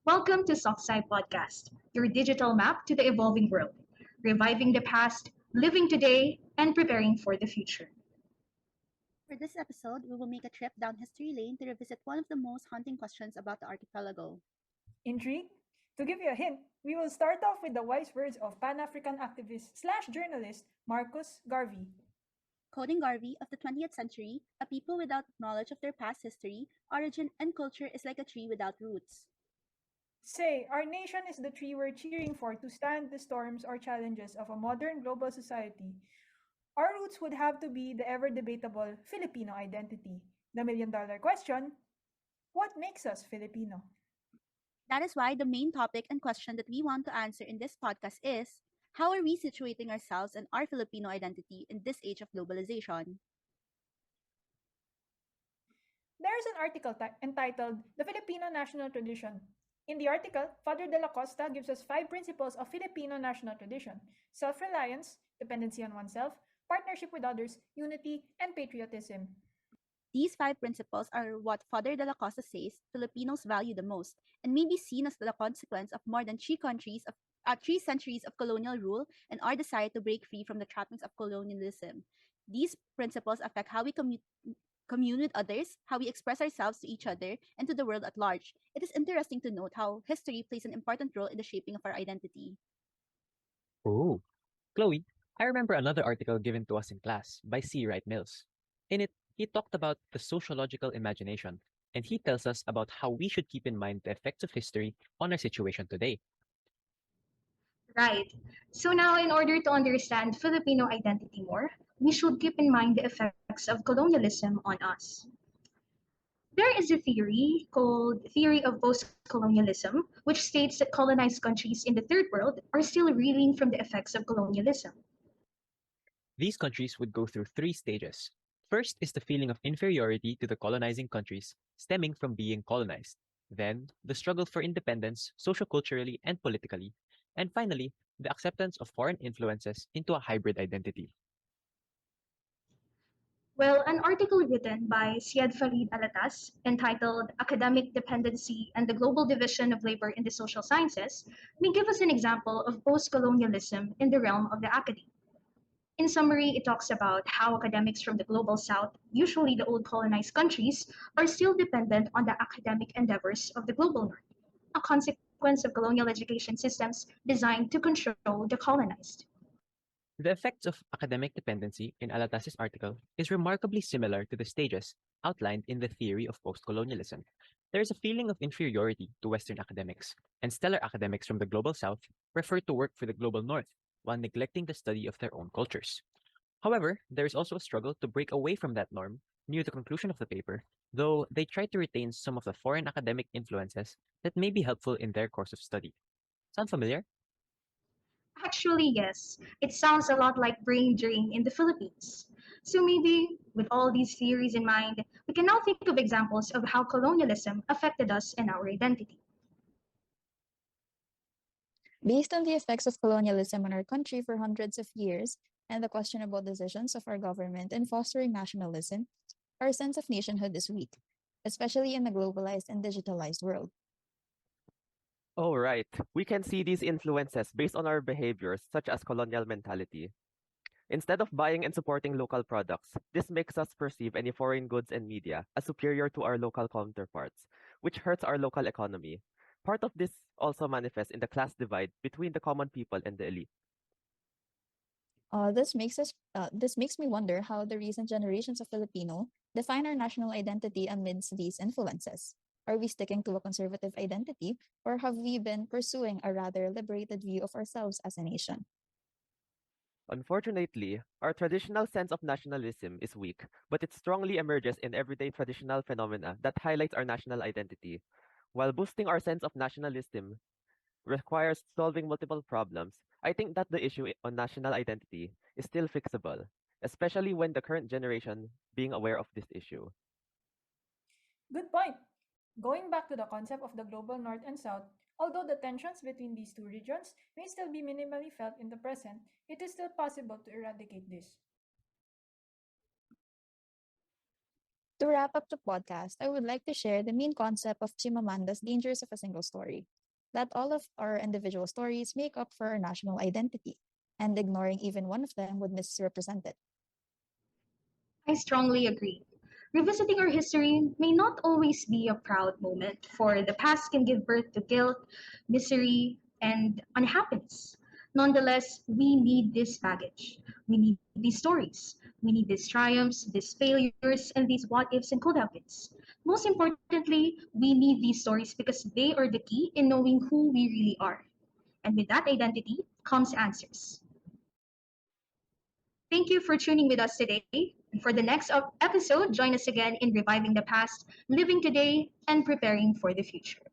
Welcome to SocSci Podcast, your digital map to the evolving world, reviving the past, living today, and preparing for the future. For this episode, we will make a trip down history lane to revisit one of the most haunting questions about the archipelago. Intrigued? To give you a hint, we will start off with the wise words of Pan African activist slash journalist Marcus Garvey. Quoting Garvey of the 20th century, a people without knowledge of their past history, origin, and culture is like a tree without roots. Say, our nation is the tree we're cheering for to stand the storms or challenges of a modern global society. Our roots would have to be the ever debatable Filipino identity. The million-dollar question: what makes us Filipino? That is why the main topic and question that we want to answer in this podcast is how are we situating ourselves and our Filipino identity in this age of globalization? There's an article entitled The Filipino National Tradition. In the article, Father de la Costa gives us 5 principles of Filipino national tradition: self-reliance, dependency on oneself, partnership with others, unity, and patriotism. These 5 principles are what Father de la Costa says Filipinos value the most and may be seen as the consequence of more than 3 centuries of colonial rule and our desire to break free from the trappings of colonialism. These principles affect how we commune with others, how we express ourselves to each other, and to the world at large. It is interesting to note how history plays an important role in the shaping of our identity. Oh, Chloe, I remember another article given to us in class by C. Wright Mills. In it, he talked about the sociological imagination, and he tells us about how we should keep in mind the effects of history on our situation today. Right. So now, in order to understand Filipino identity more, we should keep in mind the effects of colonialism on us. There is a theory called theory of post-colonialism, which states that colonized countries in the third world are still reeling from the effects of colonialism. These countries would go through 3 stages. First is the feeling of inferiority to the colonizing countries, stemming from being colonized. Then, the struggle for independence, socioculturally and politically. And finally, the acceptance of foreign influences into a hybrid identity. Well, an article written by Syed Farid Alatas entitled Academic Dependency and the Global Division of Labor in the Social Sciences may give us an example of post-colonialism in the realm of the academy. In summary, it talks about how academics from the global south, usually the old colonized countries, are still dependent on the academic endeavors of the global north, a consequence of colonial education systems designed to control the colonized. The effects of academic dependency in Alatas's article is remarkably similar to the stages outlined in the theory of postcolonialism. There is a feeling of inferiority to Western academics, and stellar academics from the global south prefer to work for the global north while neglecting the study of their own cultures. However, there is also a struggle to break away from that norm near the conclusion of the paper, though they try to retain some of the foreign academic influences that may be helpful in their course of study. Sound familiar? Actually, yes, it sounds a lot like brain drain in the Philippines. So maybe, with all these theories in mind, we can now think of examples of how colonialism affected us and our identity. Based on the effects of colonialism on our country for hundreds of years and the questionable decisions of our government in fostering nationalism, our sense of nationhood is weak, especially in a globalized and digitalized world. Oh, right. We can see these influences based on our behaviors, such as colonial mentality. Instead of buying and supporting local products, this makes us perceive any foreign goods and media as superior to our local counterparts, which hurts our local economy. Part of this also manifests in the class divide between the common people and the elite. This makes me wonder how the recent generations of Filipino define our national identity amidst these influences. Are we sticking to a conservative identity, or have we been pursuing a rather liberated view of ourselves as a nation? Unfortunately, our traditional sense of nationalism is weak, but it strongly emerges in everyday traditional phenomena that highlights our national identity. While boosting our sense of nationalism requires solving multiple problems, I think that the issue on national identity is still fixable, especially when the current generation being aware of this issue. Good point. Going back to the concept of the global north and south, although the tensions between these two regions may still be minimally felt in the present, it is still possible to eradicate this. To wrap up the podcast, I would like to share the main concept of Chimamanda's Dangers of a Single Story, that all of our individual stories make up for our national identity, and ignoring even one of them would misrepresent it. I strongly agree. Revisiting our history may not always be a proud moment, for the past can give birth to guilt, misery, and unhappiness. Nonetheless, we need this baggage. We need these stories. We need these triumphs, these failures, and these what ifs and could have beens. Most importantly, we need these stories because they are the key in knowing who we really are. And with that identity comes answers. Thank you for tuning with us today. And for the next episode, join us again in reviving the past, living today, and preparing for the future.